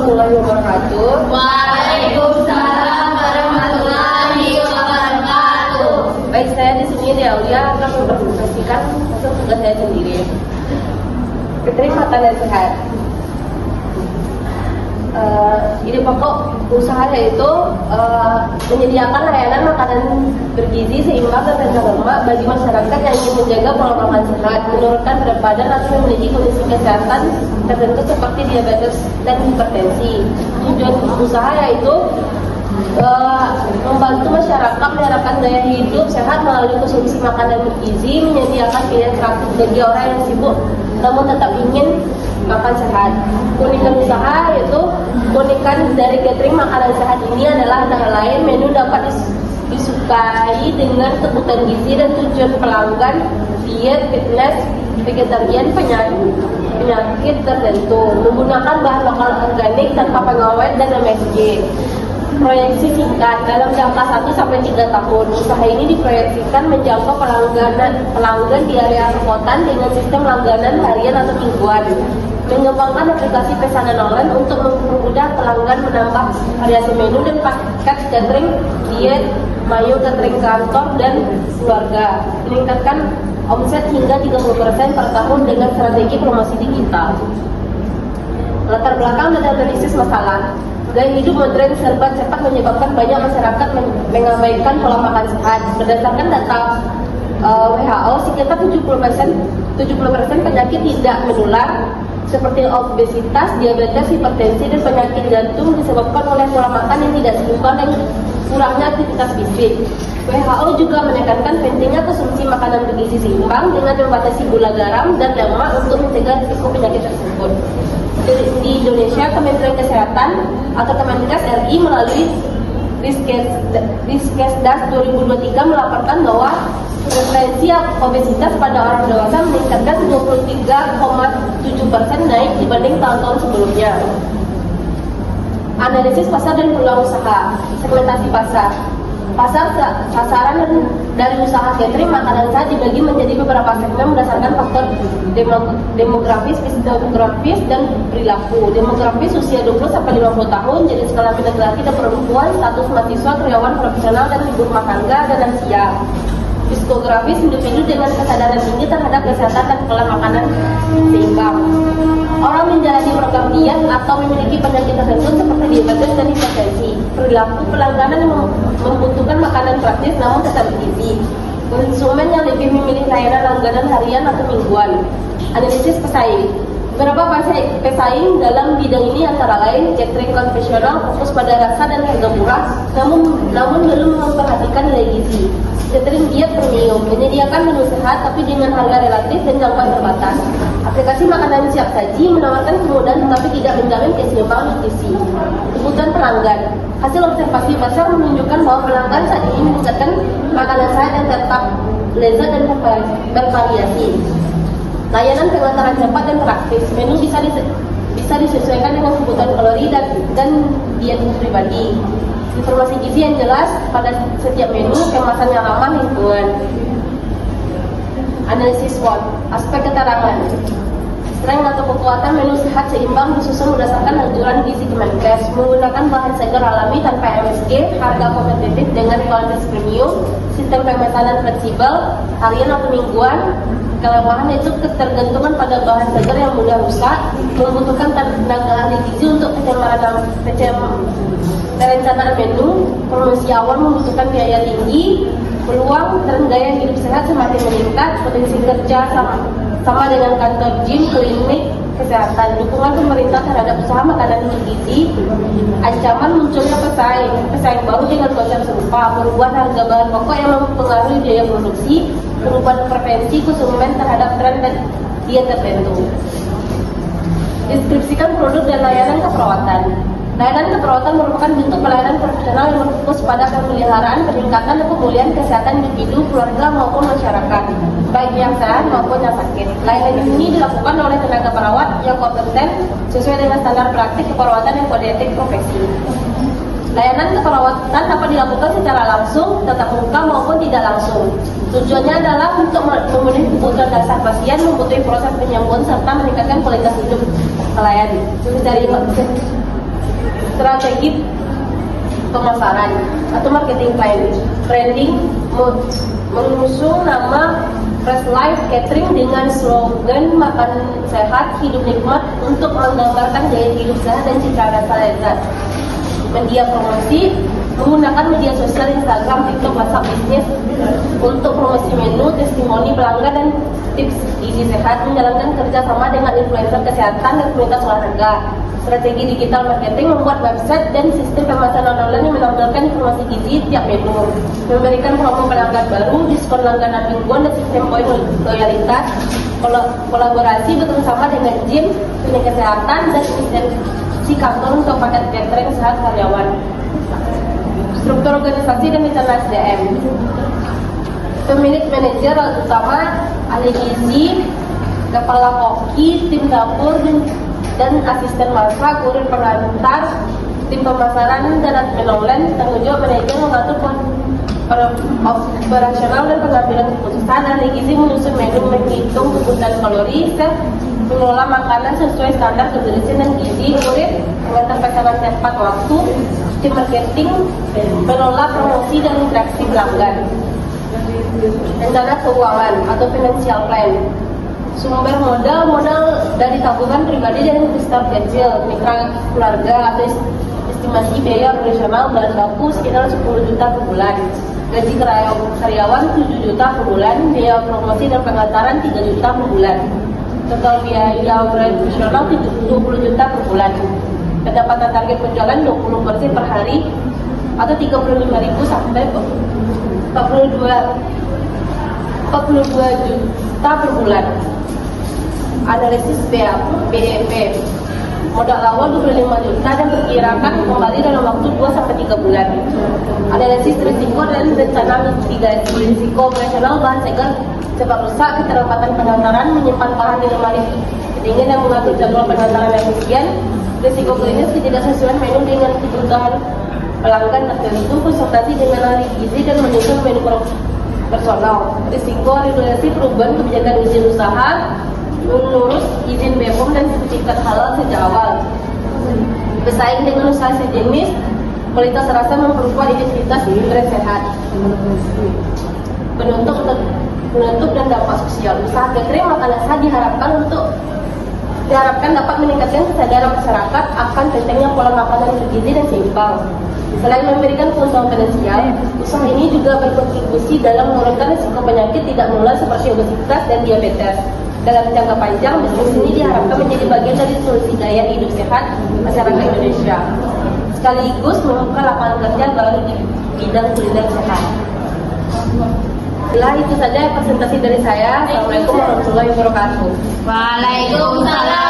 warahmatullahi wabarakatuh. Waalaikumsalam warahmatullahi wabarakatuh. Baik, saya di sini di Aulia akan mempresentasikan hasil tugas saya sendiri. Keterima dan sehat. Ide pokok usaha yaitu menyediakan layanan makanan bergizi seimbang dan lemak bagi masyarakat yang ingin menjaga pola makan sehat, menurunkan berat badan atau memiliki kondisi kesehatan tertentu seperti diabetes dan hipertensi. Tujuan usaha yaitu membantu masyarakat meliharakan gaya hidup sehat melalui konsumsi makanan bergizi, menyediakan pilihan praktik bagi orang yang sibuk namun tetap ingin makan sehat. Keunikan usaha yaitu keunikan dari catering makanan sehat ini adalah antara lain menu dapat disukai dengan kebutuhan gizi dan tujuan pelanggan, diet, fitness, vegetarian, penyakit tertentu, menggunakan bahan lokal organik tanpa pengawet dan MSG. Proyeksi singkat dalam jangka 1-3 tahun. Usaha ini diproyeksikan menjangkau pelanggan di area perkotaan dengan sistem langganan harian atau mingguan. Mengembangkan aplikasi pesanan online untuk mempermudah pelanggan menambah variasi menu dan paket catering, diet, mayo catering kantor dan keluarga. Meningkatkan omset hingga 30% per tahun dengan strategi promosi digital. Latar belakang dan analisis masalah. Gaya hidup modern serba cepat menyebabkan banyak masyarakat mengabaikan pola makan sehat. Berdasarkan data WHO, sekitar 70% penyakit tidak menular seperti obesitas, diabetes, hipertensi, dan penyakit jantung disebabkan oleh pola makan yang tidak seimbang dan kurangnya aktivitas fisik. WHO juga menekankan pentingnya konsumsi makanan bergizi seimbang dengan membatasi gula, garam, dan lemak untuk mencegah risiko penyakit tersebut. Di Indonesia, Kementerian Kesehatan atau Kemenkes RI melalui Riskesdas 2023 melaporkan bahwa prevalensi obesitas pada orang dewasa meningkatkan 23,7% naik dibanding tahun-tahun sebelumnya. Analisis pasar dan peluang usaha. Segmentasi pasar. Sasaran dari usaha catering makanan sehat dibagi menjadi beberapa segmen berdasarkan faktor demografis, dan perilaku. Demografis usia 20-50 tahun, jenis kelamin laki-laki dan perempuan, status mahasiswa, karyawan profesional dan ibu rumah tangga dan lansia. Psikografis individu dengan kesadaran tinggi terhadap kesehatan dan pola makanan seimbang. Orang menjalani program diet atau memiliki penyakit tertentu seperti diabetes dan hipertensi. Perilaku pelangganan yang membutuhkan makanan praktis namun tetap bergizi. Konsumen yang lebih memilih layanan langganan harian atau mingguan. Analisis pesaing. Beberapa pesaing dalam bidang ini antara lain catering konvensional fokus pada rasa dan harga murah, namun belum memperhatikan nilai gizi. Catering diet premium menyediakan menu sehat tapi dengan harga relatif dan jangkauan terbatas. Aplikasi makanan siap saji menawarkan kemudahan tetapi tidak menjamin keseimbangan nutrisi. Kebutuhan pelanggan. Hasil observasi pasar menunjukkan bahwa pelanggan saat ini meningkatkan makanan sehat yang tetap lezat dan bervariasi. Layanan pengantaran cepat dan praktis. Menu bisa disesuaikan dengan kebutuhan kalori dan diet pribadi. Informasi gizi yang jelas pada setiap menu, kemasan yang ramah lingkungan. Analisis SWOT. Aspek keterangan. Strength atau kekuatan menu sehat seimbang disusun berdasarkan anjuran gizi Kemenkes, menggunakan bahan segar alami tanpa MSG, harga kompetitif dengan kualitas premium, sistem pemesanan fleksibel, harian atau mingguan. Kelemahan itu ketergantungan pada bahan segar yang mudah rusak, membutuhkan tenaga ahli gizi untuk perencanaan menu, promosi awal membutuhkan biaya tinggi, peluang dan gaya hidup sehat semakin meningkat, potensi kerja sama dengan kantor gym, klinik kesehatan, dukungan pemerintah terhadap usaha makanan bergizi, ancaman munculnya pesaing baru dengan konsep serupa, perubahan harga bahan pokok yang mempengaruhi biaya produksi, perubahan preferensi konsumen terhadap tren dan diet tertentu. Deskripsikan produk dan layanan keperawatan. Layanan keperawatan merupakan bentuk pelayanan profesional yang berfokus pada pemeliharaan, peningkatan dan pemulihan kesehatan individu, keluarga maupun masyarakat, baik yang sehat maupun yang sakit. Layanan ini dilakukan oleh tenaga perawat yang kompeten sesuai dengan standar praktik keperawatan dan kode etik profesi. Layanan keperawatan dapat dilakukan secara langsung, tatap muka maupun tidak langsung. Tujuannya adalah untuk memenuhi kebutuhan dasar pasien, membutuhkan proses penyembuhan serta meningkatkan kualitas hidup pelayan. Strategi pemasaran atau marketing plan. Branding mengusung nama Fresh Life Catering dengan slogan makan sehat, hidup nikmat untuk menggambarkan gaya hidup sehat dan citra rasa lezat. Media promosi menggunakan media sosial Instagram, TikTok, WhatsApp bisnis untuk promosi menu, testimoni pelanggan dan tips gizi sehat, menjalankan kerjasama dengan influencer kesehatan dan komunitas olahraga. Strategi digital marketing membuat website dan sistem pemasaran online yang menampilkan informasi gizi tiap menu, memberikan promo pelanggan baru, diskon langganan mingguan dan sistem poin loyalitas, kolaborasi bekerjasama dengan gym, klinik kesehatan dan asistensi kantor untuk paket catering sehat karyawan. Struktur organisasi dan rencana SDM. Pemilik manajer utama, ahli gizi, kepala koki, tim dapur dan asisten masak, kurir pengantar, tim pemasaran dan admin online. Tanggung jawab manajer mengatur operasional dan pengambilan keputusan. Ahli gizi menyusun menu, menghitung kebutuhan kalori, mengelola makanan sesuai standar kebersihan dan gizi. Kurir mengantar pesanan tepat waktu. Tim marketing mengelola promosi dan interaksi pelanggan. Rencana keuangan atau financial plan. Sumber modal dari tabungan pribadi dan investor kecil, mitra keluarga atau estimasi biaya operasional bahan baku sekitar 10 juta per bulan. Gaji karyawan 7 juta per bulan, biaya promosi dan pengantaran 3 juta per bulan. Total biaya operasional 20 juta per bulan. Pendapatan target penjualan 20% per hari atau 35.000 sampai 42 juta per bulan. Analisis BEP, modal awal 25 juta dan perkirakan kembali dalam waktu 2-3 bulan. Analisis risiko dan rencana mitigasi risiko operasional bahan segar sebab rusak, keterlambatan pengantaran, menyimpan bahan di lemari pendingin dan mengatur jadwal pengantaran efisien, risiko klinis ketidaksesuaian menu dengan kebutuhan pelanggan tertentu, konsultasi dengan ahli gizi dan menyusun menu personal, risiko regulasi perubahan kebijakan izin usaha, mengurus izin BPOM dan sertifikat halal sejak awal, bersaing dengan usaha sejenis, kualitas rasa memperkuat identitas brand sehat, penutup dan dampak sosial. Usaha catering makanan sehat diharapkan dapat meningkatkan kesadaran masyarakat akan pentingnya pola makanan bergizi dan seimbang. Selain memberikan keuntungan finansial, usaha ini juga berkontribusi dalam menurunkan risiko penyakit tidak menular seperti obesitas dan diabetes. Dalam jangka panjang, bisnis ini diharapkan menjadi bagian dari solusi gaya hidup sehat masyarakat Indonesia, sekaligus membuka lapangan kerja baru di bidang kuliner sehat. Setelah itu saja presentasi dari saya. Assalamualaikum warahmatullahi wabarakatuh. Waalaikumsalam